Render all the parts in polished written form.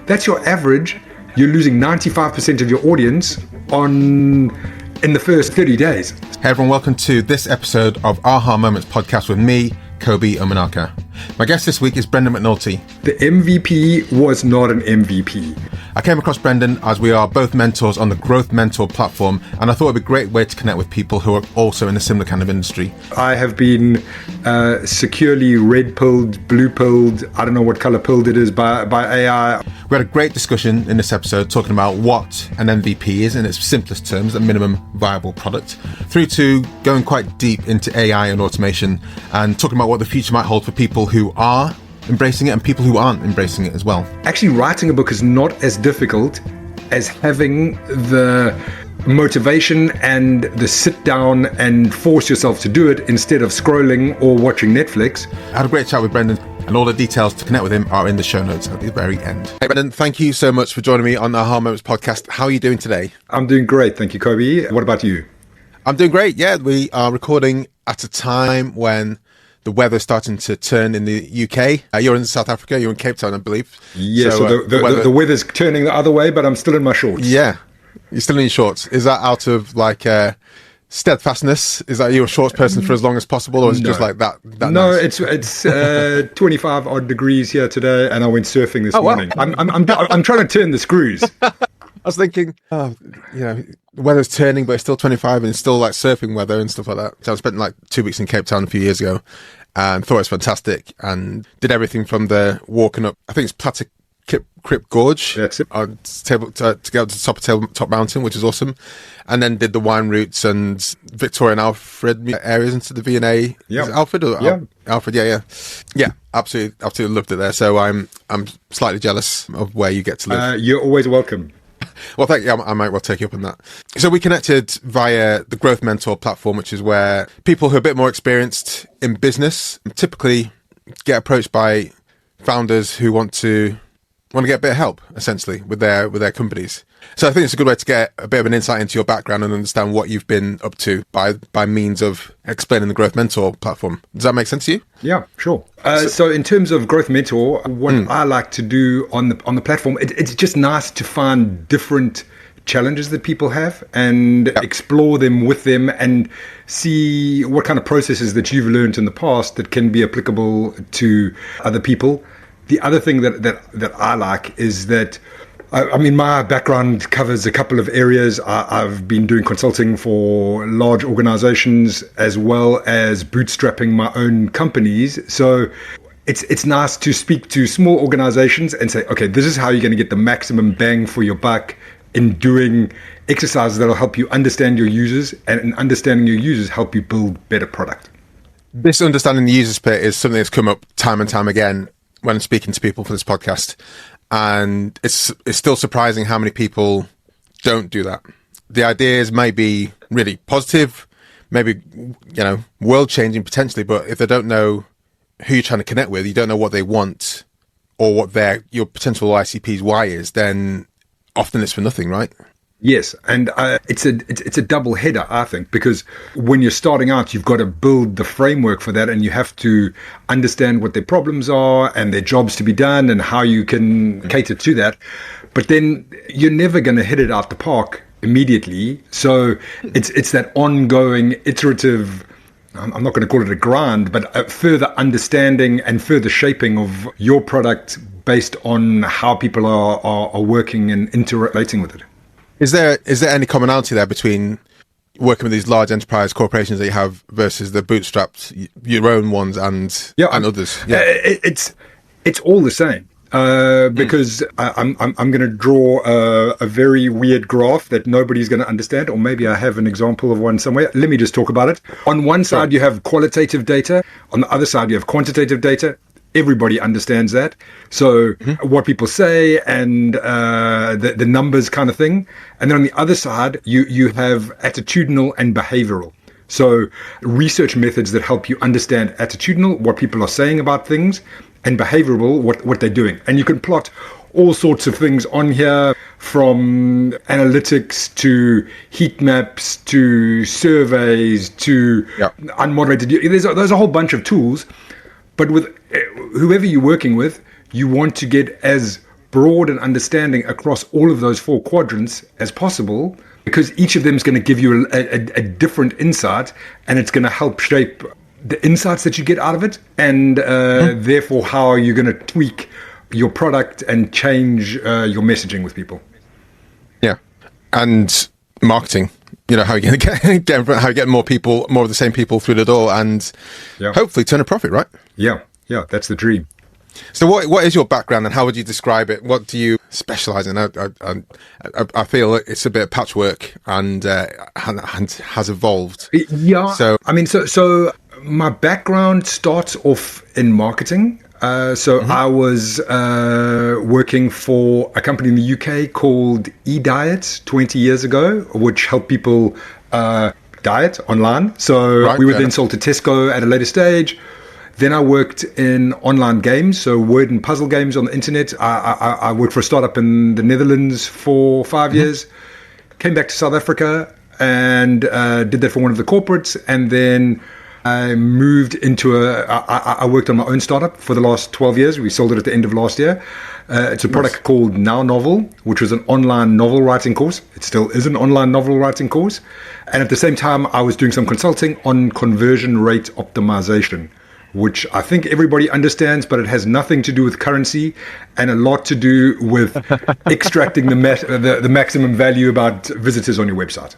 That's your average. You're losing 95% of your audience in the first 30 days. Hey everyone, welcome to this episode of Aha Moments podcast with me, Kobi Omenaka. My guest this week is Brendan McNulty. The MVP was not an MVP. I came across Brendan as we are both mentors on the Growth Mentor platform, and I thought it'd be a great way to connect with people who are also in a similar kind of industry. I have been securely red-pilled, blue-pilled, I don't know what color pilled it is by AI. We had a great discussion in this episode talking about what an MVP is in its simplest terms, a minimum viable product, through to going quite deep into AI and automation and talking about what the future might hold for people who are embracing it and people who aren't embracing it as well. Actually, writing a book is not as difficult as having the motivation and the sit down and force yourself to do it instead of scrolling or watching Netflix. I had a great chat with Brendan, and all the details to connect with him are in the show notes at the very end. Hey Brendan, thank you so much for joining me on the Aha Moments podcast. How are you doing today? I'm doing great, thank you, Kobi. What about you? I'm doing great, yeah. We are recording at a time when the weather's starting to turn in the UK. You're in South Africa, you're in Cape Town, I believe. Yeah, so the weather's turning the other way, but I'm still in my shorts. Yeah, you're still in your shorts. Is that out of like steadfastness? Is that you're a shorts person for as long as possible, or is it just like that no, nice? it's 25 odd degrees here today, and I went surfing this morning. Wow. I'm trying to turn the screws. I was thinking, the weather's turning, but it's still 25 and it's still like surfing weather and stuff like that. So I spent like 2 weeks in Cape Town a few years ago and thought it was fantastic and did everything from the walking up, I think it's Platte Crip Gorge. That's it. To get up to the top mountain, which is awesome. And then did the wine routes and Victoria and Alfred areas into the V&A. Yeah. Is it Alfred or yeah. Alfred? Yeah, absolutely loved it there. So I'm slightly jealous of where you get to live. You're always welcome. Well, thank you. I might well take you up on that. So we connected via the Growth Mentor platform, which is where people who are a bit more experienced in business typically get approached by founders who want to get a bit of help, essentially, with their companies. So I think it's a good way to get a bit of an insight into your background and understand what you've been up to by means of explaining the Growth Mentor platform. Does that make sense to you? Yeah, sure. So in terms of Growth Mentor, what I like to do on the platform, it's just nice to find different challenges that people have and explore them with them and see what kind of processes that you've learned in the past that can be applicable to other people. The other thing that I like is that, I mean, my background covers a couple of areas. I've been doing consulting for large organizations as well as bootstrapping my own companies. So it's nice to speak to small organizations and say, okay, this is how you're going to get the maximum bang for your buck in doing exercises that will help you understand your users, and in understanding your users, help you build better product. This understanding the user split is something that's come up time and time again when speaking to people for this podcast. And it's still surprising how many people don't do that. The ideas may be really positive, maybe, world changing potentially, but if they don't know who you're trying to connect with, you don't know what they want or what your potential ICP's why is, then often it's for nothing, right? Yes, and it's a double header, I think, because when you're starting out, you've got to build the framework for that, and you have to understand what their problems are and their jobs to be done and how you can cater to that. But then you're never going to hit it out the park immediately. So it's that ongoing, iterative, I'm not going to call it a grind, but a further understanding and further shaping of your product based on how people are working and interrelating with it. Is there any commonality there between working with these large enterprise corporations that you have versus the bootstrapped, your own ones and others? Yeah. It's all the same. Because I'm going to draw a very weird graph that nobody's going to understand, or maybe I have an example of one somewhere. Let me just talk about it. On one side, you have qualitative data. On the other side, you have quantitative data. Everybody understands that. So what people say and the numbers kind of thing. And then on the other side, you have attitudinal and behavioral. So research methods that help you understand attitudinal, what people are saying about things, and behavioral, what they're doing. And you can plot all sorts of things on here, from analytics to heat maps to surveys to unmoderated. There's a whole bunch of tools. But with whoever you're working with, you want to get as broad an understanding across all of those 4 quadrants as possible, because each of them is going to give you a different insight, and it's going to help shape the insights that you get out of it, and therefore how you're going to tweak your product and change your messaging with people. Yeah. And marketing, how you get more people, more of the same people through the door, and hopefully turn a profit, right? Yeah, that's the dream. So what is your background, and how would you describe it? What do you specialize in? I feel it's a bit of patchwork and has evolved. Yeah. So my background starts off in marketing. I was working for a company in the UK called eDiet 20 years ago, which helped people diet online. So we were then sold to Tesco at a later stage. Then I worked in online games, so word and puzzle games on the internet. I worked for a startup in the Netherlands for 5 years, came back to South Africa and did that for one of the corporates. And then I moved into I worked on my own startup for the last 12 years. We sold it at the end of last year. It's a product called Now Novel, which was an online novel writing course. It still is an online novel writing course. And at the same time, I was doing some consulting on conversion rate optimization, which I think everybody understands, but it has nothing to do with currency and a lot to do with extracting the maximum value about visitors on your website.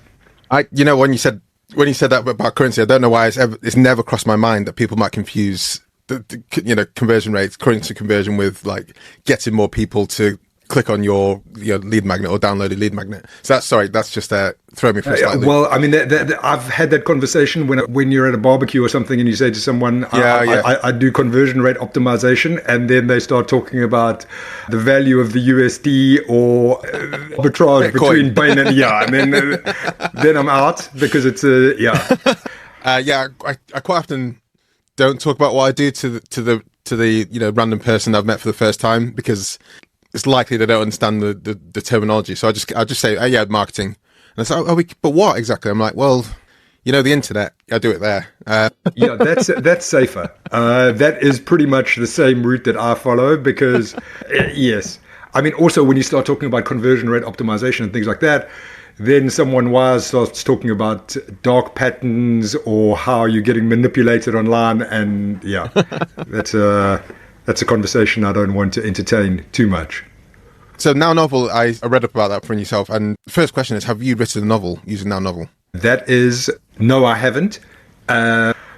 When you said that about currency, I don't know why it's never crossed my mind that people might confuse the conversion rates, currency conversion, with like getting more people to click on your lead magnet or download a lead magnet. So that's just throwing me for a slightly. Well, I mean, I've had that conversation when you're at a barbecue or something and you say to someone, I do conversion rate optimization, and then they start talking about the value of the USD or arbitrage between Bain and and then I'm out, because it's I quite often don't talk about what I do to the random person I've met for the first time, because it's likely they don't understand the terminology. So I just say, marketing. And I say, but what exactly? I'm like, well, the internet, I do it there. That's safer. That is pretty much the same route that I follow, because yes. I mean, also when you start talking about conversion rate optimization and things like that, then someone wise starts talking about dark patterns or how you're getting manipulated online. And that's a conversation I don't want to entertain too much. So Now Novel, I read up about that for yourself. And the first question is, have you written a novel using Now Novel? That is, no, I haven't.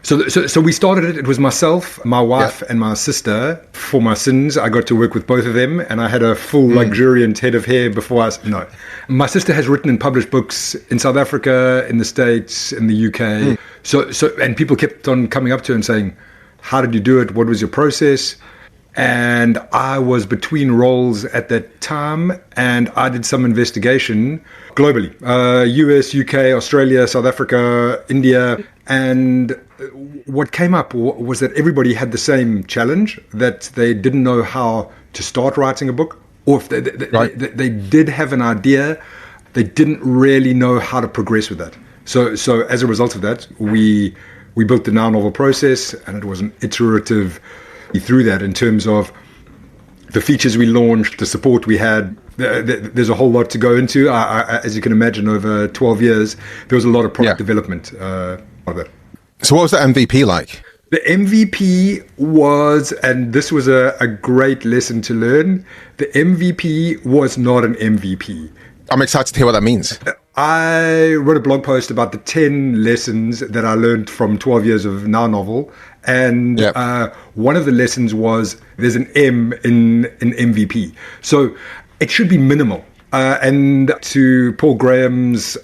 So we started it. It was myself, my wife, and my sister. For my sins, I got to work with both of them, and I had a full luxuriant head of hair before No. My sister has written and published books in South Africa, in the States, in the UK. So and people kept on coming up to her and saying, how did you do it? What was your process? And I was between roles at that time, and I did some investigation globally, US, UK, Australia, South Africa, India. And what came up was that everybody had the same challenge, that they didn't know how to start writing a book, or if they did have an idea, they didn't really know how to progress with that. So as a result of that, we built the Now Novel process, and it was an iterative through that in terms of the features we launched, the support we had. There's a whole lot to go into. As you can imagine, over 12 years, there was a lot of product development of it. So what was the MVP like? The MVP was, and this was a great lesson to learn, the MVP was not an MVP. I'm excited to hear what that means. I wrote a blog post about the 10 lessons that I learned from 12 years of Now Novel. And one of the lessons was there's an M in MVP. So it should be minimal. And to Paul Graham's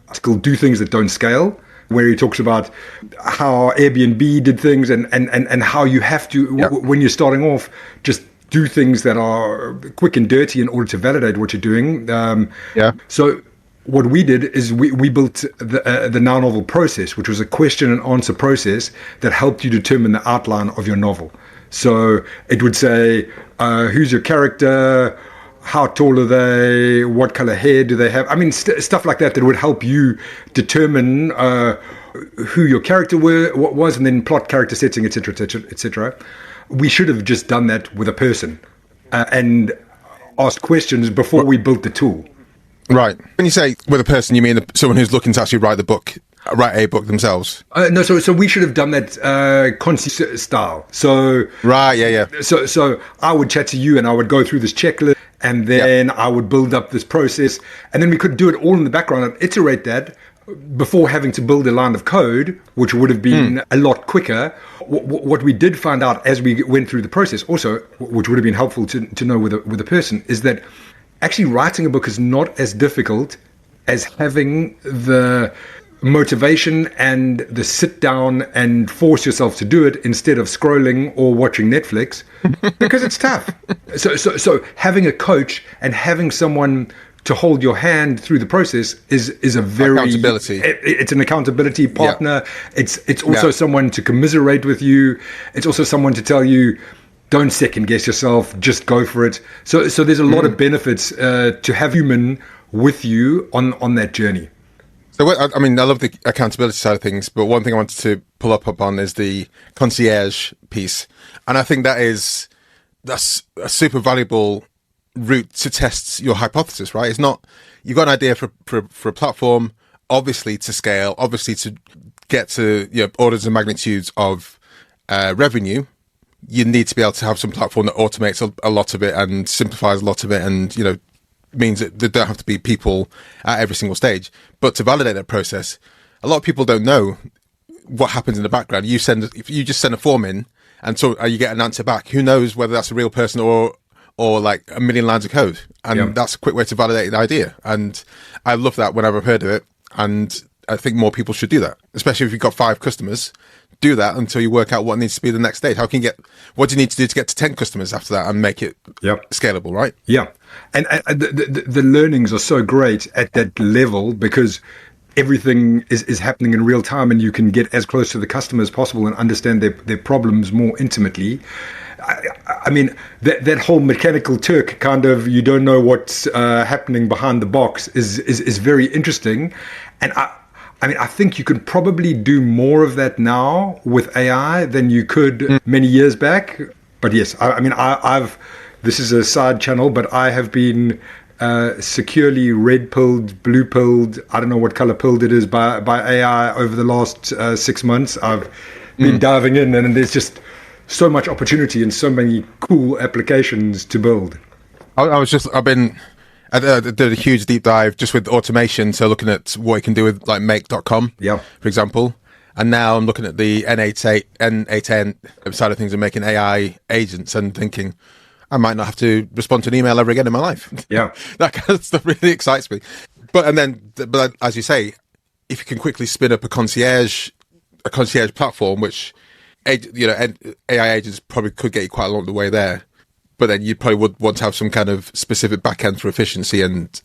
article, Do Things That Don't Scale, where he talks about how Airbnb did things and how you have to, when you're starting off, just do things that are quick and dirty in order to validate what you're doing. So what we did is we built the Now Novel process, which was a question and answer process that helped you determine the outline of your novel. So it would say, who's your character? How tall are they? What color hair do they have? I mean, stuff like that would help you determine who your character was, and then plot character setting, etc., etc., etc. We should have just done that with a person. And asked questions before we built the tool. Right. When you say with a person, you mean someone who's looking to actually write a book themselves? No, so we should have done that concierge style. So right, yeah. So I would chat to you, and I would go through this checklist, and then I would build up this process, and then we could do it all in the background and iterate that before having to build a line of code, which would have been a lot quicker. What we did find out as we went through the process, also, which would have been helpful to know with a person, is that actually writing a book is not as difficult as having the motivation and the sit down and force yourself to do it instead of scrolling or watching Netflix, because it's tough. So having a coach and having someone to hold your hand through the process is a very accountability. It's an accountability partner. Yeah. It's also someone to commiserate with you. It's also someone to tell you, don't second guess yourself, just go for it. So there's a lot of benefits to have human with you on that journey. So, I mean, I love the accountability side of things, but one thing I wanted to pull up on is the concierge piece. And I think that's a super valuable route to test your hypothesis, right? It's not, you've got an idea for a platform, obviously to scale, obviously to get to orders and magnitudes of revenue. You need to be able to have some platform that automates a lot of it and simplifies a lot of it, and means that there don't have to be people at every single stage. But to validate that process, a lot of people don't know what happens in the background. If you just send a form in and so you get an answer back, who knows whether that's a real person or like a million lines of code. And that's a quick way to validate an idea. And I love that whenever I've heard of it. And I think more people should do that, especially if you've got 5 customers. Do that until you work out what needs to be the next stage. What do you need to do to get to 10 customers after that and make it scalable, right? Yeah. And the learnings are so great at that level, because everything is happening in real time, and you can get as close to the customer as possible and understand their problems more intimately. I mean, that whole mechanical Turk kind of, you don't know what's happening behind the box is very interesting. And I think you could probably do more of that now with AI than you could many years back. But yes, I've this is a side channel, but I have been securely red-pilled, blue-pilled, I don't know what color pilled it is, by AI over the last 6 months. I've been diving in, and there's just so much opportunity and so many cool applications to build. I did a huge deep dive just with automation, so looking at what you can do with like make.com, for example. And now I'm looking at the N8N side of things and making AI agents and thinking, I might not have to respond to an email ever again in my life. Yeah. That kind of stuff really excites me. But as you say, if you can quickly spin up a concierge platform, which AI agents probably could get you quite a long way there. But then you probably would want to have some kind of specific backend for efficiency and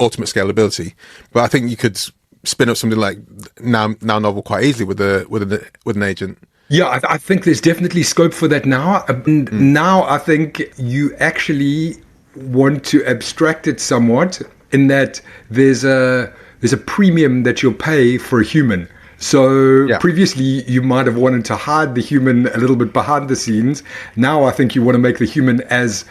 ultimate scalability. But I think you could spin up something like now Novel quite easily with an agent. Yeah, I think there's definitely scope for that now. Now I think you actually want to abstract it somewhat, in that there's a premium that you'll pay for a human. So previously you might have wanted to hide the human a little bit behind the scenes. Now I think you want to make the human as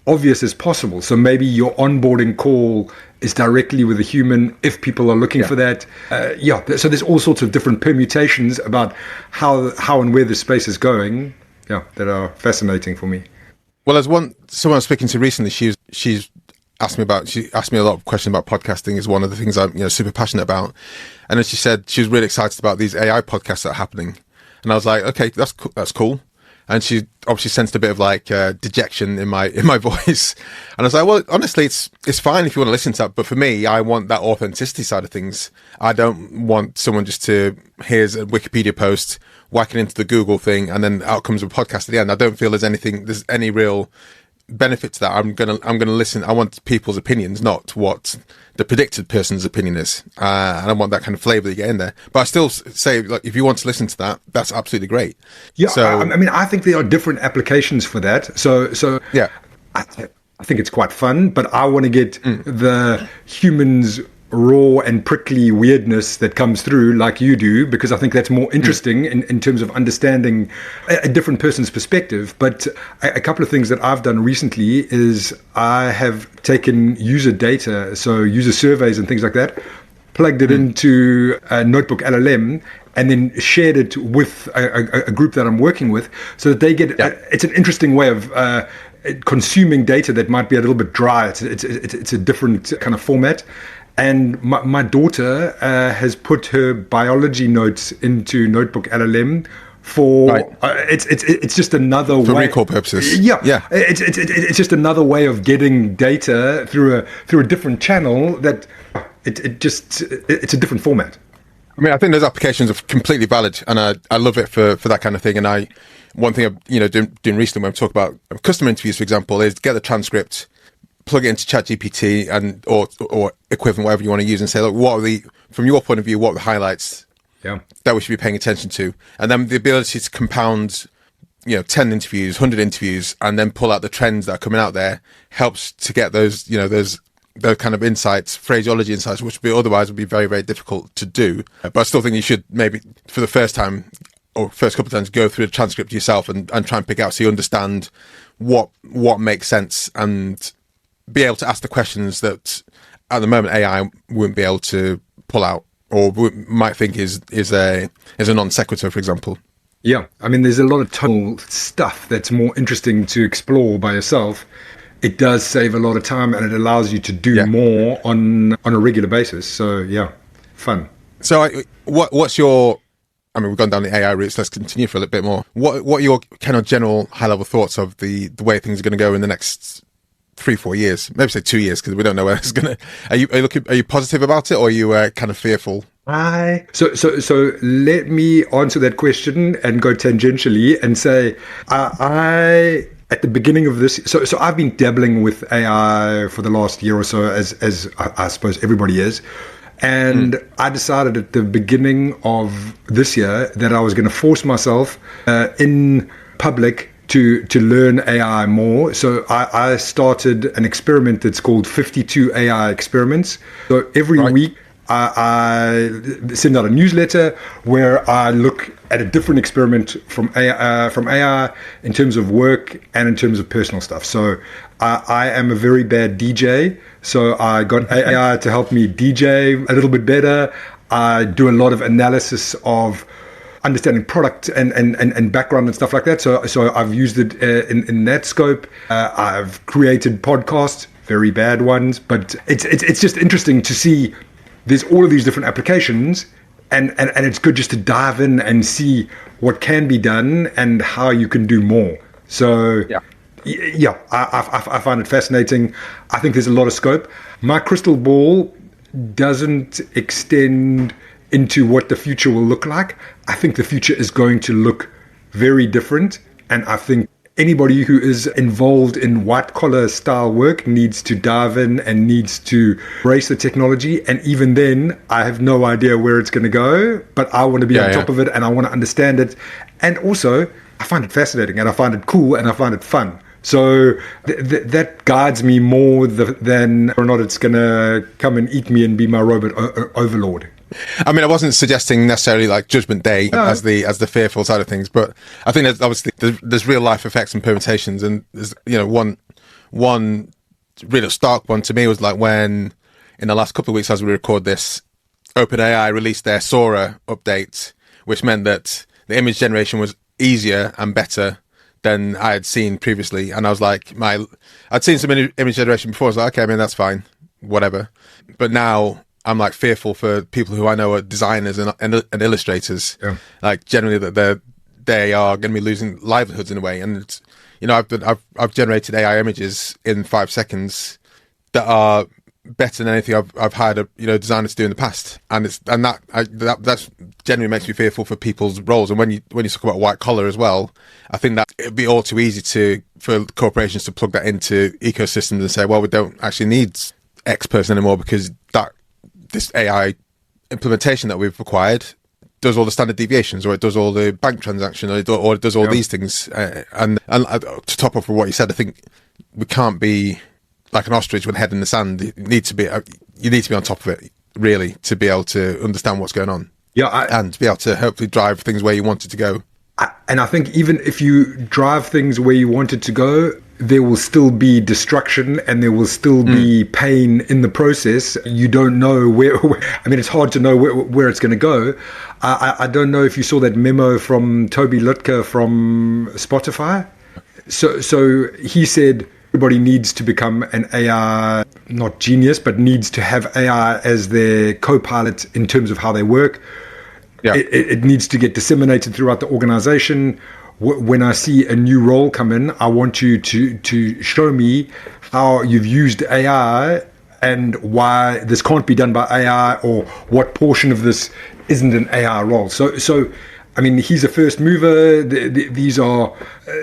obvious as possible. So maybe your onboarding call is directly with a human if people are looking for that. So there's all sorts of different permutations about how and where the space is going. That are fascinating for me. Well, as someone I was speaking to recently, she asked me a lot of questions about podcasting. Is one of the things I'm super passionate about. And then she said she was really excited about these AI podcasts that are happening. And I was like, okay, that's cool. And she obviously sensed a bit of like dejection in my voice. And I was like, well, honestly, it's fine if you want to listen to that. But for me, I want that authenticity side of things. I don't want someone just to, here's a Wikipedia post, whack it into the Google thing, and then out comes a podcast at the end. I don't feel there's any real benefit to that. I'm gonna listen. I want people's opinions, not what the predicted person's opinion is, and I want that kind of flavor that you get in there. But I still say, like, if you want to listen to that, that's absolutely great. So I think there are different applications for that. So I think it's quite fun, but I want to get the humans raw and prickly weirdness that comes through like you do, because I think that's more interesting in terms of understanding a different person's perspective. But a couple of things that I've done recently is I have taken user data, so user surveys and things like that, plugged it into a notebook LLM, and then shared it with a group that I'm working with, so that they get it's an interesting way of consuming data that might be a little bit dry. It's a different kind of format. And my daughter has put her biology notes into Notebook LLM for it's just another way for recall purposes. Yeah. It's just another way of getting data through a different channel. That it's a different format. I mean, I think those applications are completely valid, and I love it for that kind of thing. And one thing I'm doing recently when I'm talking about customer interviews, for example, is get the transcript, plug it into ChatGPT and or equivalent, whatever you want to use, and say, look, what are from your point of view, what are the highlights that we should be paying attention to? And then the ability to compound, 10 interviews, 100 interviews, and then pull out the trends that are coming out there helps to get those kind of insights, phraseology insights, which otherwise would be very, very difficult to do. But I still think you should maybe for the first time or first couple of times go through the transcript yourself and try and pick out so you understand what makes sense, and be able to ask the questions that at the moment AI wouldn't be able to pull out, or might think is a non sequitur, for example. Yeah, I mean, there's a lot of tonal stuff that's more interesting to explore by yourself. It does save a lot of time, and it allows you to do more on a regular basis. So yeah, fun. So what's your? I mean, we've gone down the AI route, so let's continue for a little bit more. What are your kind of general high level thoughts of the way things are going to go in the next 3-4 years, maybe say 2 years, because we don't know where it's gonna. Are you positive about it, or are you kind of fearful? So let me answer that question and go tangentially and say I at the beginning of this. So I've been dabbling with AI for the last year or so, as I suppose everybody is. And I decided at the beginning of this year that I was going to force myself in public to learn AI more. So I started an experiment that's called 52 AI experiments. So every week I send out a newsletter where I look at a different experiment from AI in terms of work and in terms of personal stuff. So I am a very bad DJ. So I got AI to help me DJ a little bit better. I do a lot of analysis of understanding product and background and stuff like that. So I've used it in that scope. I've created podcasts, very bad ones, but it's just interesting to see there's all of these different applications, and it's good just to dive in and see what can be done and how you can do more. So I find it fascinating. I think there's a lot of scope. My crystal ball doesn't extend into what the future will look like. I think the future is going to look very different, and I think anybody who is involved in white collar style work needs to dive in and needs to embrace the technology. And even then, I have no idea where it's going to go, but I want to be on top of it, and I want to understand it. And also, I find it fascinating, and I find it cool, and I find it fun. So that guides me more than whether or not it's going to come and eat me and be my robot overlord. I mean, I wasn't suggesting necessarily like Judgment Day as the fearful side of things, but I think there's obviously there's real life effects and permutations, and there's one really stark one to me was like when in the last couple of weeks as we record this, OpenAI released their Sora update, which meant that the image generation was easier and better than I had seen previously, and I was like, I'd seen some image generation before. I was like, okay, I mean that's fine, whatever, but now I'm like fearful for people who I know are designers and illustrators. Yeah. Like generally that they are going to be losing livelihoods in a way. And I've generated AI images in 5 seconds that are better than anything I've had designers do in the past. And that generally makes me fearful for people's roles. And when you talk about white collar as well, I think that it'd be all too easy for corporations to plug that into ecosystems and say, well, we don't actually need X person anymore because this AI implementation that we've acquired does all the standard deviations, or it does all the bank transaction, or it does all these things. And to top off of what you said, I think we can't be like an ostrich with a head in the sand. You need to be on top of it. really, to be able to understand what's going on. Yeah, and to be able to hopefully drive things where you want it to go. And I think even if you drive things where you want it to go, there will still be destruction and there will still be pain in the process. You don't know where I mean, it's hard to know where it's going to go. I don't know if you saw that memo from Toby Lutka from Spotify. So he said everybody needs to become an AI, not genius, but needs to have AI as their co-pilot in terms of how they work. Yeah. It needs to get disseminated throughout the organization. When I see a new role come in, I want you to show me how you've used AI and why this can't be done by AI, or what portion of this isn't an AI role. So I mean, he's a first mover. These are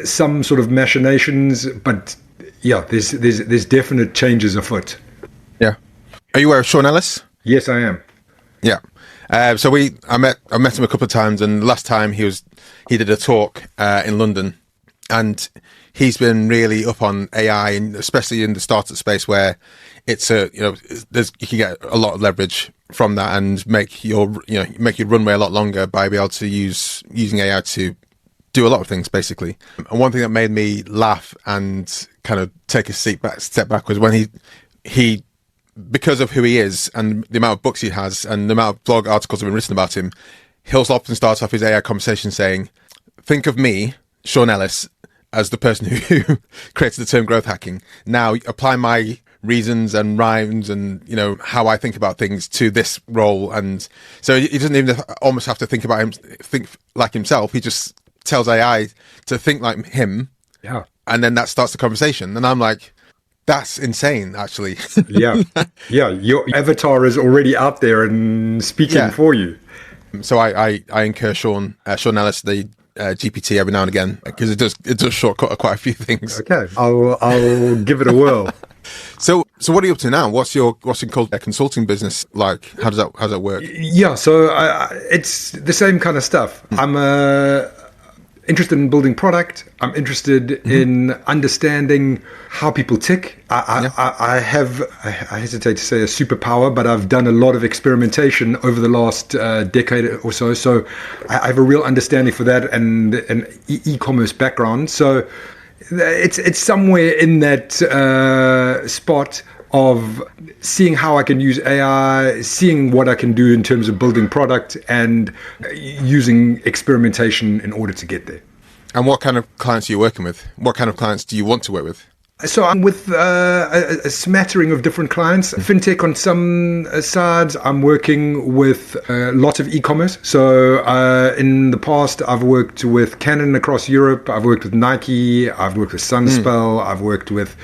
some sort of machinations, but yeah, there's definite changes afoot. Yeah. Are you aware of Sean Ellis? Yes, I am. Yeah. So I met him a couple of times, and last time he did a talk in London, and he's been really up on AI, and especially in the startup space where it's you can get a lot of leverage from that and make your runway a lot longer by being able to using AI to do a lot of things, basically. And one thing that made me laugh and kind of take a step back was when he because of who he is and the amount of books he has and the amount of blog articles that have been written about him, he'll often start off his AI conversation saying, think of me, Sean Ellis, as the person who created the term growth hacking. Now apply my reasons and rhymes and, how I think about things to this role. And so he doesn't even almost have to think like himself. He just tells AI to think like him. Yeah. And then that starts the conversation. And I'm like, that's insane, actually. Yeah. Your avatar is already out there and speaking for you. So I incur Sean Ellis, the GPT, every now and again, because it does shortcut quite a few things. Okay, I'll give it a whirl. So what are you up to now? What's your called a consulting business like? How does that work? Yeah, so it's the same kind of stuff. I'm interested in building product. I'm interested in understanding how people tick. I hesitate to say a superpower, but I've done a lot of experimentation over the last decade or so. So I have a real understanding for that and an e-commerce background. So it's somewhere in that spot of seeing how I can use AI, seeing what I can do in terms of building product, and using experimentation in order to get there. And what kind of clients are you working with? What kind of clients do you want to work with? So I'm with a smattering of different clients. Fintech on some sides. I'm working with a lot of e-commerce. So in the past, I've worked with Canon across Europe. I've worked with Nike. I've worked with Sunspell. I've worked with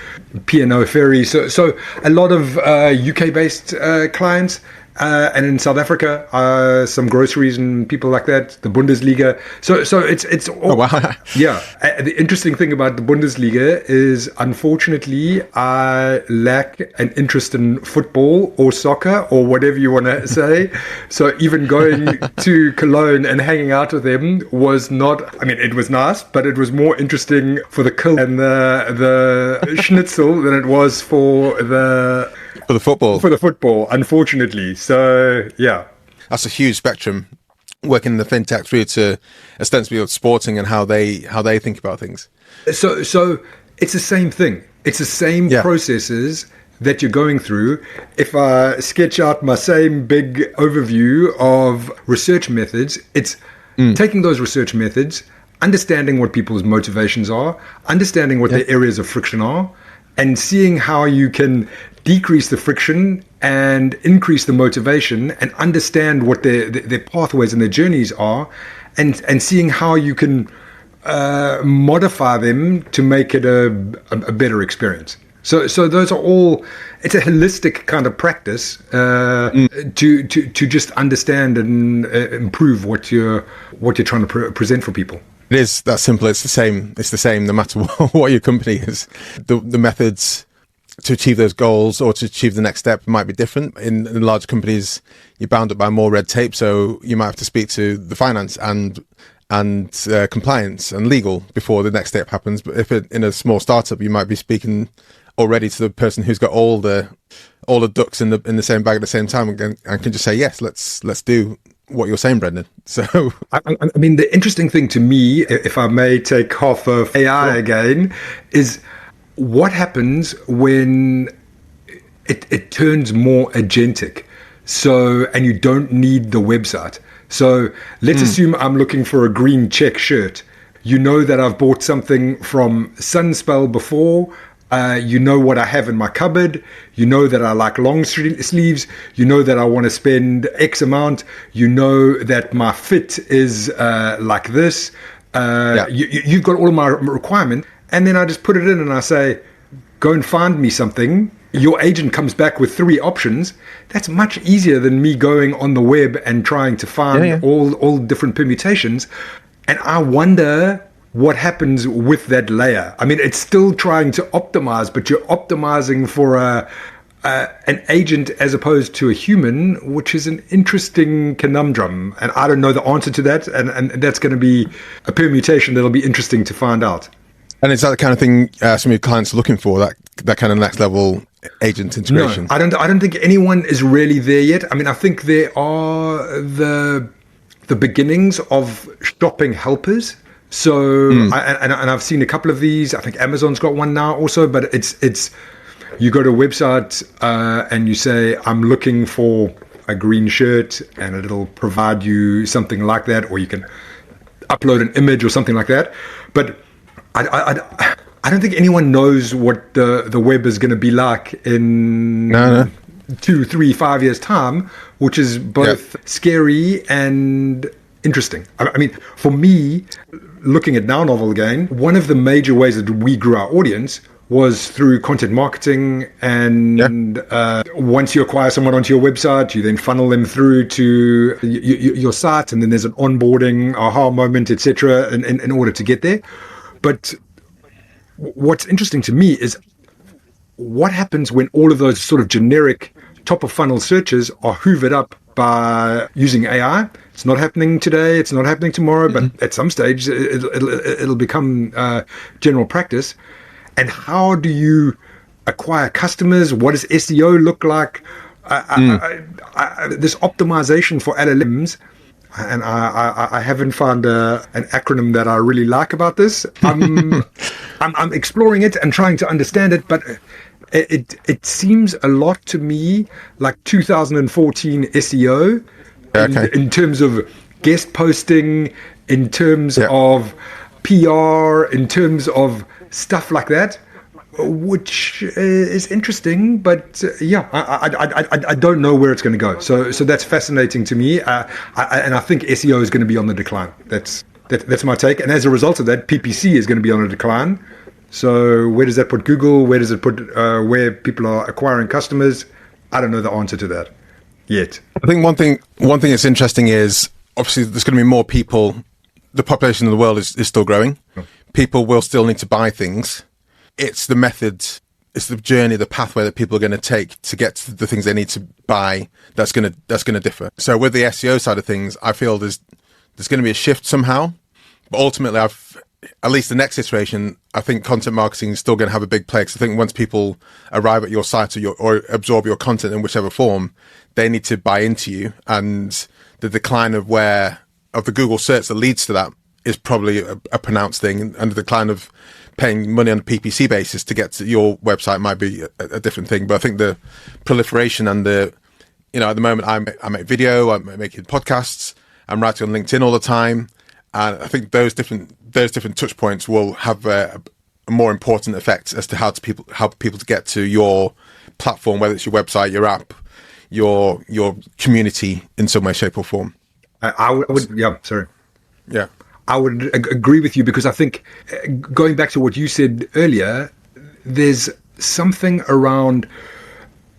P&O Ferry. So a lot of UK-based clients. And in South Africa, some groceries and people like that, the Bundesliga. So it's all, oh, wow. Yeah. The interesting thing about the Bundesliga is, unfortunately, I lack an interest in football or soccer or whatever you want to say. So even going to Cologne and hanging out with them was not, I mean, it was nice, but it was more interesting for the kill and the schnitzel than it was for the football, unfortunately. So yeah, that's a huge spectrum, working in the fintech through to ostensibly sporting and how they think about things. So it's the same thing. It's the same processes that you're going through. If I sketch out my same big overview of research methods, it's taking those research methods, understanding what people's motivations are, understanding what their areas of friction are, and seeing how you can decrease the friction and increase the motivation, and understand what their pathways and their journeys are, and seeing how you can modify them to make it a better experience. So those are all, it's a holistic kind of practice to just understand and improve what you're trying to present for people. It is that simple. It's the same no matter what your company is. The methods to achieve those goals or to achieve the next step might be different. In large companies, you're bound up by more red tape, so you might have to speak to the finance and compliance and legal before the next step happens. But if in a small startup, you might be speaking already to the person who's got all the all the ducks in the same bag at the same time, and can just say yes, let's do what you're saying, Brendan. So I mean, the interesting thing to me, if I may take half of AI again, is what happens when it turns more agentic. So, and you don't need the website. So let's assume I'm looking for a green check shirt. You know that I've bought something from Sunspell before. You know what I have in my cupbod. You know that I like long sleeves. You know that I want to spend X amount. You know that my fit is like this. You've got all of my requirement. And then I just put it in and I say, go and find me something. Your agent comes back with 3 options. That's much easier than me going on the web and trying to find all different permutations. And I wonder what happens with that layer. I mean, it's still trying to optimize, but you're optimizing for an agent as opposed to a human, which is an interesting conundrum. And I don't know the answer to that. And that's going to be a permutation that'll be interesting to find out. And is that the kind of thing some of your clients are looking for, that kind of next level agent integration? No, I don't think anyone is really there yet. I mean, I think there are the beginnings of shopping helpers. So, and I've seen a couple of these. I think Amazon's got one now also, but it's you go to a website and you say, I'm looking for a green shirt, and it'll provide you something like that, or you can upload an image or something like that. But I don't think anyone knows what the web is going to be like in 2, 3, 5 years' time, which is both scary and interesting. I mean, for me, looking at Now Novel again, one of the major ways that we grew our audience was through content marketing. And once you acquire someone onto your website, you then funnel them through to your site, and then there's an onboarding, aha moment, etc., in order to get there. But what's interesting to me is what happens when all of those sort of generic top of funnel searches are hoovered up by using AI. It's not happening today. It's not happening tomorrow, but at some stage it'll become general practice. And how do you acquire customers? What does SEO look like? This optimization for LLMs. And I haven't found an acronym that I really like about this. I'm exploring it and trying to understand it, but it seems a lot to me like 2014 SEO in terms of guest posting, in terms of PR, in terms of stuff like that, which is interesting, but I don't know where it's going to go. So that's fascinating to me, and I think SEO is going to be on the decline. That's my take, and as a result of that, PPC is going to be on a decline. So where does that put Google? Where does it put where people are acquiring customers? I don't know the answer to that yet. I think one thing that's interesting is obviously there's going to be more people. The population of the world is still growing. People will still need to buy things. It's the method, it's the journey, the pathway that people are going to take to get to the things they need to buy that's going to differ. So with the SEO side of things, I feel there's going to be a shift somehow. But ultimately, at least the next iteration, I think content marketing is still going to have a big play. Because I think once people arrive at your site or absorb your content in whichever form, they need to buy into you. And the decline of the Google search that leads to that is probably a pronounced thing, and the decline of paying money on a PPC basis to get to your website might be a different thing. But I think the proliferation and at the moment I make video, I'm making podcasts, I'm writing on LinkedIn all the time, and I think those different touch points will have a more important effect as to how people to get to your platform, whether it's your website, your app, your community in some way, shape, or form. I would, sorry. Yeah. I would agree with you, because I think, going back to what you said earlier, there's something around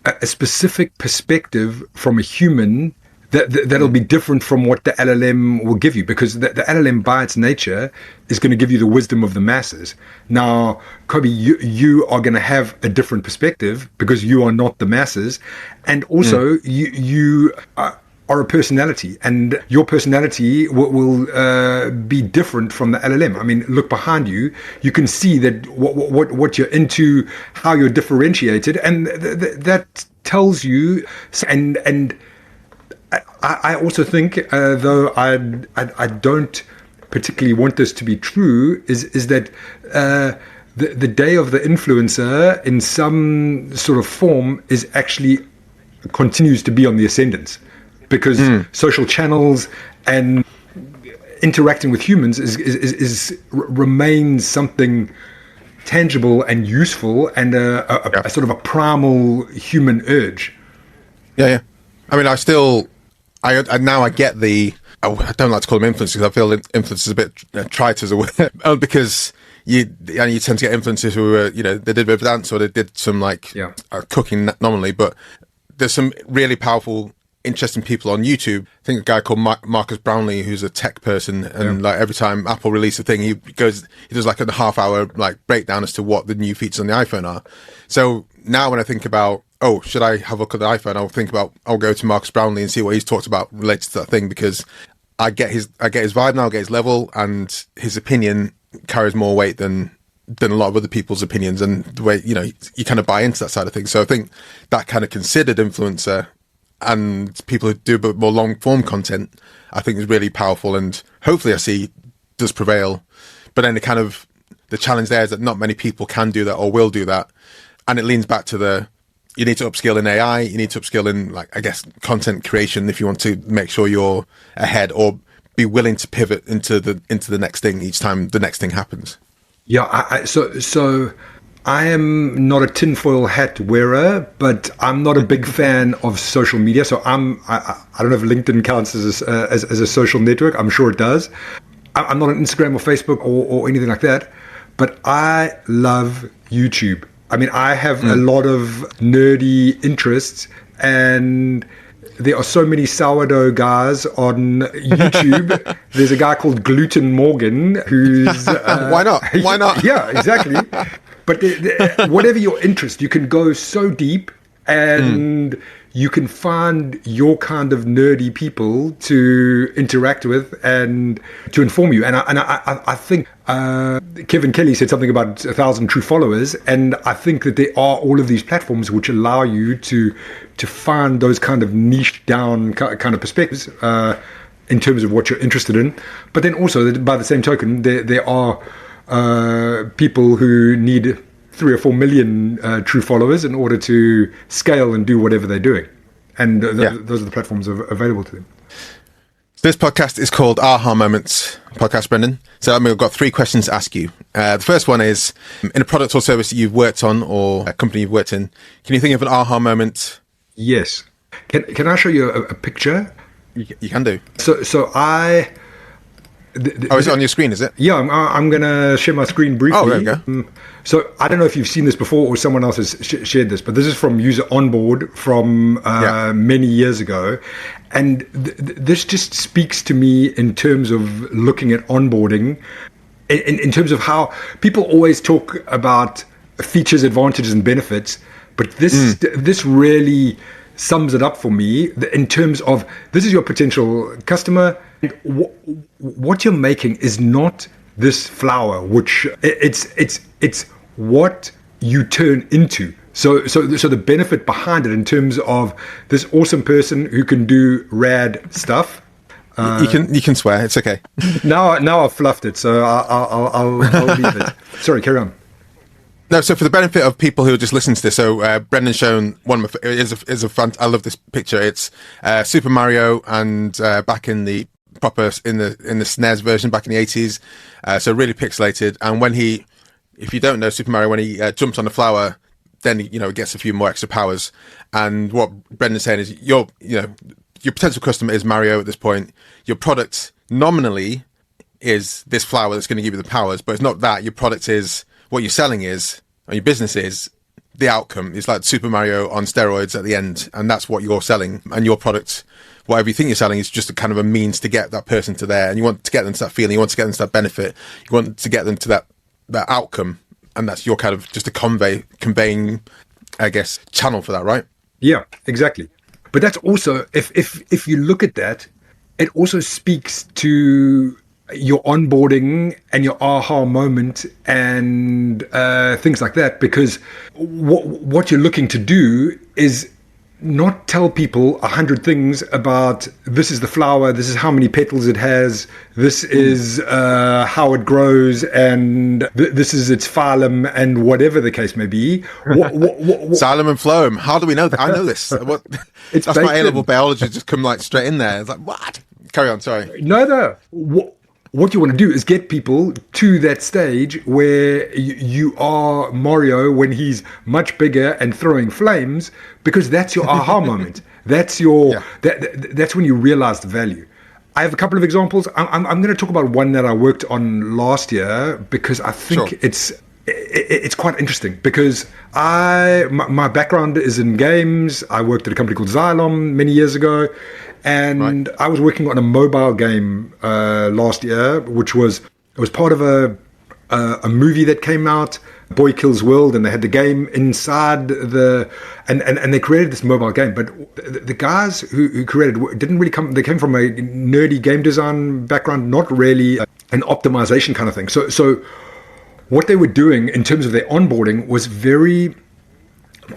a specific perspective from a human that'll be different from what the LLM will give you, because the LLM by its nature is going to give you the wisdom of the masses. Now, Kobi, you are going to have a different perspective because you are not the masses, and also you are a personality, and your personality will be different from the LLM. I mean, look behind you. You can see that what you're into, how you're differentiated, and that tells you, and I also think, though I don't particularly want this to be true, is that the day of the influencer in some sort of form is actually continues to be on the ascendant, because social channels and interacting with humans remains something tangible and useful, and a sort of a primal human urge. Yeah. I mean, I now get the. I don't like to call them influencers, because I feel influencers a bit trite as a word, because you tend to get influencers who are, they did a bit of dance, or they did some cooking nominally, but there's some really powerful, interesting people on YouTube. I think a guy called Marcus Brownlee, who's a tech person, and like every time Apple releases a thing, he does like a half-hour like breakdown as to what the new features on the iPhone are. So now when I think about, should I have a look at the iPhone, I'll go to Marcus Brownlee and see what he's talked about related to that thing, because I get his vibe now, I get his level, and his opinion carries more weight than a lot of other people's opinions, and the way, you kind of buy into that side of things. So I think that kind of considered influencer and people who do a bit more long form content, I think is really powerful, and hopefully I see does prevail. But then the challenge there is that not many people can do that or will do that. And it leans back to you need to upskill in AI, you need to upskill in, content creation if you want to make sure you're ahead, or be willing to pivot into the next thing each time the next thing happens. Yeah, so I am not a tinfoil hat wearer, but I'm not a big fan of social media. So I don't know if LinkedIn counts as a social network. I'm sure it does. I'm not on Instagram or Facebook or anything like that, but I love YouTube. I mean, I have a lot of nerdy interests, and there are so many sourdough guys on YouTube. There's a guy called Gluten Morgan who's... Why not? Why not? Yeah, exactly. But whatever your interest, you can go so deep, and you can find your kind of nerdy people to interact with and to inform you. And I think Kevin Kelly said something about 1,000 true followers, and I think that there are all of these platforms which allow you to find those kind of niche down kind of perspectives in terms of what you're interested in. But then also, by the same token, there are people who need 3 or 4 million true followers in order to scale and do whatever they're doing. And those are the platforms available to them. This podcast is called Aha Moments Podcast, Brendan. So I've got 3 questions to ask you. The first one is, in a product or service that you've worked on, or a company you've worked in, can you think of an aha moment? Yes. Can I show you a picture? You can do. So I... is it on your screen, is it? Yeah, I'm going to share my screen briefly. Oh, there we go. So I don't know if you've seen this before or someone else has shared this, but this is from user onboard from many years ago. And this just speaks to me in terms of looking at onboarding, in terms of how people always talk about features, advantages, and benefits. But this really sums it up for me in terms of, this is your potential customer. What you're making is not this flower, which it's what you turn into. So the benefit behind it, in terms of this awesome person who can do rad stuff. You can swear, it's okay. Now I've fluffed it, so I'll leave it. Sorry, carry on. No, so for the benefit of people who are just listening to this, so Brendan's shown one of my is a fun. I love this picture. It's Super Mario, and back in the proper in the SNES version back in the 80s. So really pixelated. And when if you don't know Super Mario, when he jumps on the flower, then he gets a few more extra powers. And what Brendan's saying is, your potential customer is Mario at this point. Your product nominally is this flower that's going to give you the powers, but it's not that. Your product is, what you're selling is, or your business is, the outcome. It's like Super Mario on steroids at the end, and that's what you're selling. And your product, whatever you think you're selling, is just a kind of a means to get that person to there. And you want to get them to that feeling, you want to get them to that benefit, you want to get them to that outcome, and that's your kind of just a conveying, I guess, channel for that, right? Yeah, exactly. But that's also, if you look at that, it also speaks to your onboarding and your aha moment and things like that, because what you're looking to do is not tell people 100 things about this is the flower, this is how many petals it has, this is how it grows, and this is its phylum, and whatever the case may be. Xylem and phloem. How do we know that? I know this. That's my A-level biology just come like straight in there. It's like, what? Carry on, sorry. No. What you want to do is get people to that stage where you are Mario when he's much bigger and throwing flames, because that's your aha moment. That's your that's when you realize the value. I have a couple of examples. I'm going to talk about one that I worked on last year because I think it's quite interesting, because my background is in games. I worked at a company called Xylem many years ago. And I was working on a mobile game last year, which was part of a movie that came out, Boy Kills World, and they had the game inside and they created this mobile game. But the guys who created didn't really they came from a nerdy game design background, not really an optimization kind of thing. So what they were doing in terms of their onboarding was very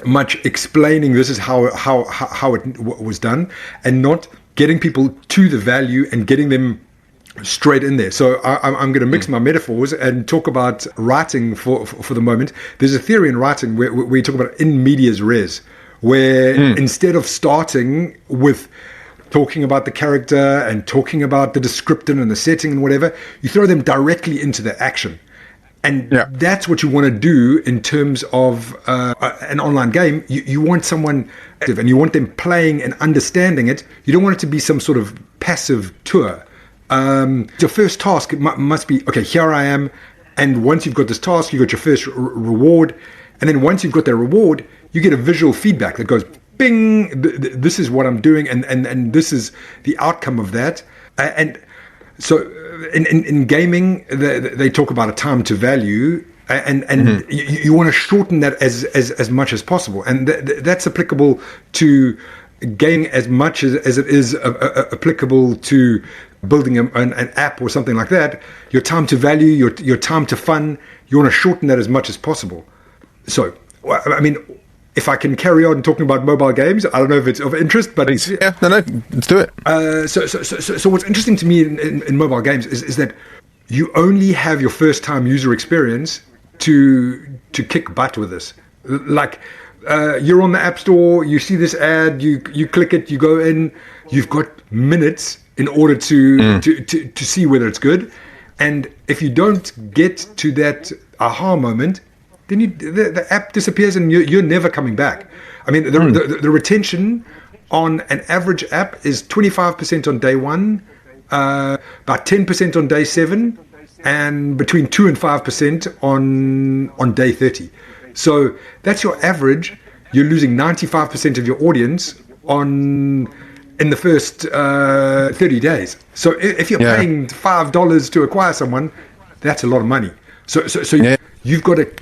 much explaining this is how it was done, and not getting people to the value and getting them straight in there. So I'm going to mix my metaphors and talk about writing for the moment. There's a theory in writing where you talk about in medias res, where instead of starting with talking about the character and talking about the descriptor and the setting and whatever, you throw them directly into the action. And that's what you want to do in terms of an online game. You want someone active, and you want them playing and understanding it. You don't want it to be some sort of passive tour. Your first task must be, okay, here I am. And once you've got this task, you got your first reward. And then once you've got that reward, you get a visual feedback that goes, bing, this is what I'm doing. And this is the outcome of that. And so in gaming, they talk about a time to value, and you want to shorten that as much as possible. And that's applicable to gaming as much as it is applicable to building an app or something like that. Your time to value, your time to fun, you want to shorten that as much as possible. So, I mean, if I can carry on talking about mobile games, I don't know if it's of interest, but let's do it. So what's interesting to me in mobile games is that you only have your first time user experience to kick butt with this. Like you're on the App Store, you see this ad, you click it, you go in, you've got minutes in order to see whether it's good, and if you don't get to that aha moment, then the app disappears and you're never coming back. I mean, the retention on an average app is 25% on day one, about 10% on day 7, and between 2 and 5% on day 30. So that's your average. You're losing 95% of your audience in the first 30 days. So if you're paying $5 to acquire someone, that's a lot of money. So you've got to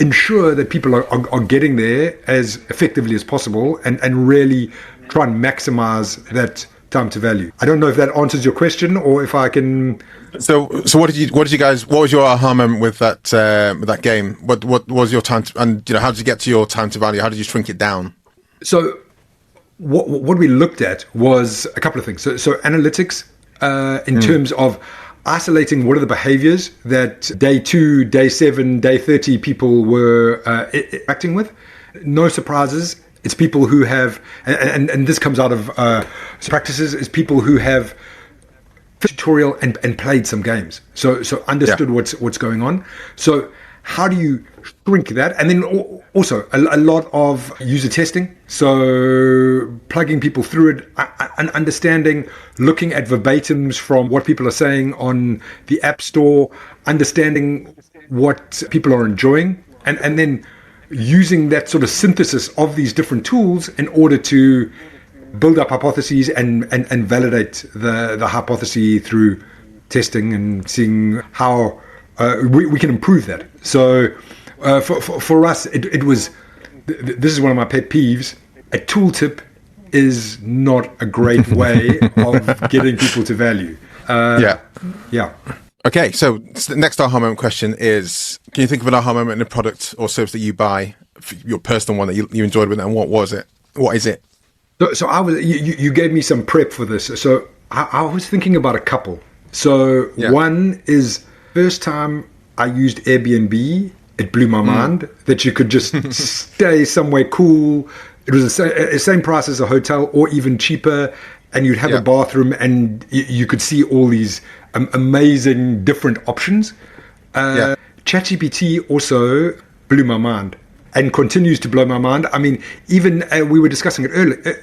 ensure that people are getting there as effectively as possible, and really try and maximize that time to value. I don't know if that answers your question, or if I can. So what was your aha moment with that game? What was your time and how did you get to your time to value? How did you shrink it down? So what we looked at was a couple of things. So analytics in terms of isolating what are the behaviors that day 2, day 7, day 30 people were acting with. No surprises. It's people who have, and this comes out of practices, is people who have tutorial and played some games. So understood what's going on. So how do you shrink that? And then also a lot of user testing. So plugging people through it and understanding, looking at verbatims from what people are saying on the App Store, understanding what people are enjoying, and then using that sort of synthesis of these different tools in order to build up hypotheses and validate the hypothesis through testing and seeing how we can improve that. So for us, it was, this is one of my pet peeves, a tooltip is not a great way of getting people to value. Yeah. Okay, so the next aha moment question is, can you think of an aha moment in a product or service that you buy, your personal one that you enjoyed with it, and what was it? What is it? So you gave me some prep for this. So I was thinking about a couple. So one is first time I used Airbnb, it blew my mind that you could just stay somewhere cool. It was the same price as a hotel or even cheaper. And you'd have a bathroom and you could see all these amazing different options. ChatGPT also blew my mind and continues to blow my mind. I mean, even we were discussing it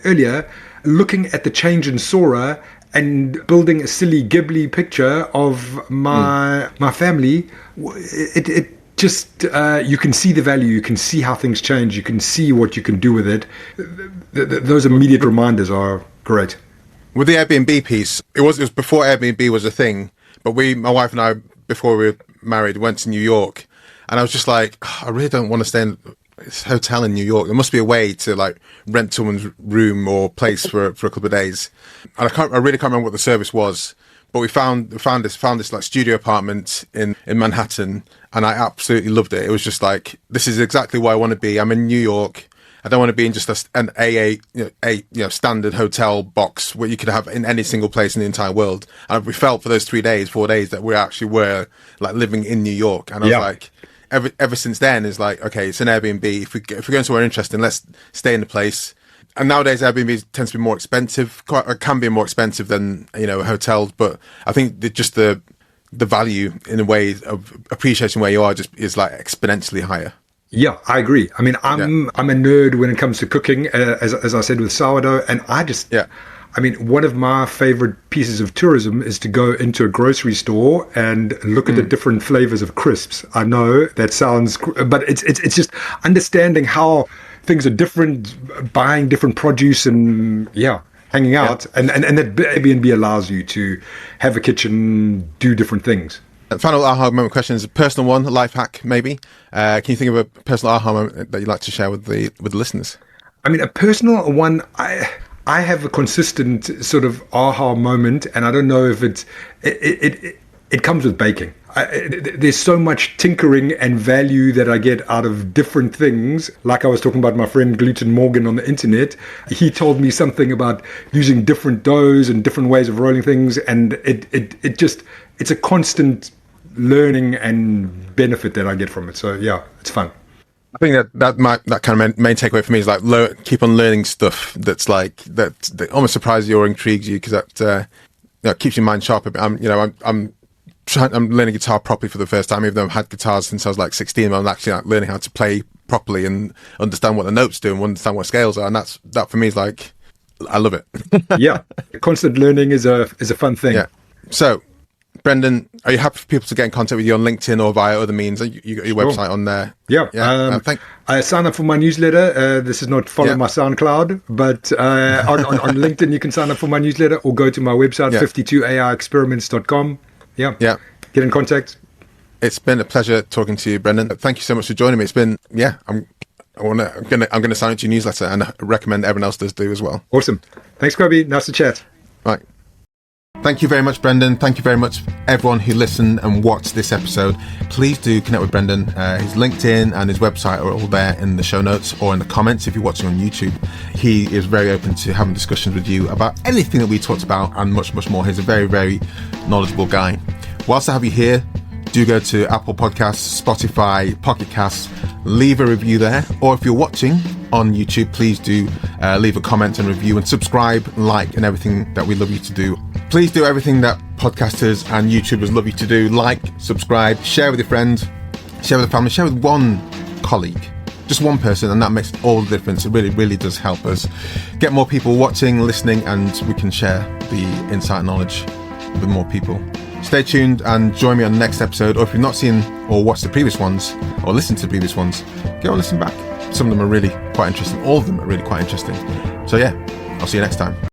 earlier, looking at the change in Sora and building a silly Ghibli picture of my family. It just, you can see the value, you can see how things change, you can see what you can do with it. Those immediate reminders are great. With the Airbnb piece, it was before Airbnb was a thing, but my wife and I, before we were married, went to New York, and I was just like, I really don't want to stay in this hotel in New York. There must be a way to like rent someone's room or place for a couple of days. And I really can't remember what the service was, but we found this like studio apartment in Manhattan, and I absolutely loved it. It was just like, this is exactly where I want to be. I'm in New York. I don't want to be in just an standard hotel box where you could have in any single place in the entire world. And we felt for those 4 days that we actually were like living in New York. And I was like, ever since then is like, okay, it's an Airbnb. If we're going somewhere interesting, let's stay in the place. And nowadays Airbnb tends to be more expensive, can be more expensive than, hotels. But I think just the value in a way of appreciating where you are just is like exponentially higher. Yeah, I agree. I mean, I'm a nerd when it comes to cooking, as I said with sourdough, and I mean, one of my favorite pieces of tourism is to go into a grocery store and look at the different flavors of crisps. I know that sounds, but it's just understanding how things are different, buying different produce, and hanging out, and that Airbnb allows you to have a kitchen, do different things. Final aha moment question is a personal one, a life hack maybe. Can you think of a personal aha moment that you'd like to share with the listeners? I mean, a personal one, I have a consistent sort of aha moment, and I don't know if it comes with baking. There's so much tinkering and value that I get out of different things. Like I was talking about my friend Gluten Morgan on the internet. He told me something about using different doughs and different ways of rolling things, and it's a constant learning and benefit that I get from it. So it's fun. I think that kind of main takeaway for me is like keep on learning stuff that's like that almost surprises you or intrigues you, because that keeps your mind sharp. I'm learning guitar properly for the first time, even though I've had guitars since I was like 16. I'm actually like learning how to play properly and understand what the notes do and understand what scales are, and that for me is like, I love it. Constant learning is a fun thing. So Brendan, are you happy for people to get in contact with you on LinkedIn or via other means? You got your website on there. I sign up for my newsletter. This is not follow my SoundCloud, but on LinkedIn you can sign up for my newsletter or go to my website 52aiexperiments.com. Get in contact. It's been a pleasure talking to you, Brendan. Thank you so much for joining me. It's been I'm gonna sign up to your newsletter and recommend everyone else does do as well. Awesome. Thanks, Kobi. Nice to chat. Right. Thank you very much, Brendan. Thank you very much, everyone who listened and watched this episode. Please do connect with Brendan. His LinkedIn and his website are all there in the show notes or in the comments if you're watching on YouTube. He is very open to having discussions with you about anything that we talked about and much, much more. He's a very, very knowledgeable guy. Whilst I have you here, do go to Apple Podcasts, Spotify, Pocket Casts, leave a review there. Or if you're watching on YouTube, please do leave a comment and review and subscribe, like, and everything that we love you to do. Please do everything that podcasters and YouTubers love you to do. Like, subscribe, share with your friends, share with the family, share with one colleague, just one person, and that makes all the difference. It really, really does help us get more people watching, listening, and we can share the insight knowledge with more people. Stay tuned and join me on the next episode. Or if you've not seen or watched the previous ones or listened to the previous ones, go and listen back. Some of them are really quite interesting. All of them are really quite interesting. So I'll see you next time.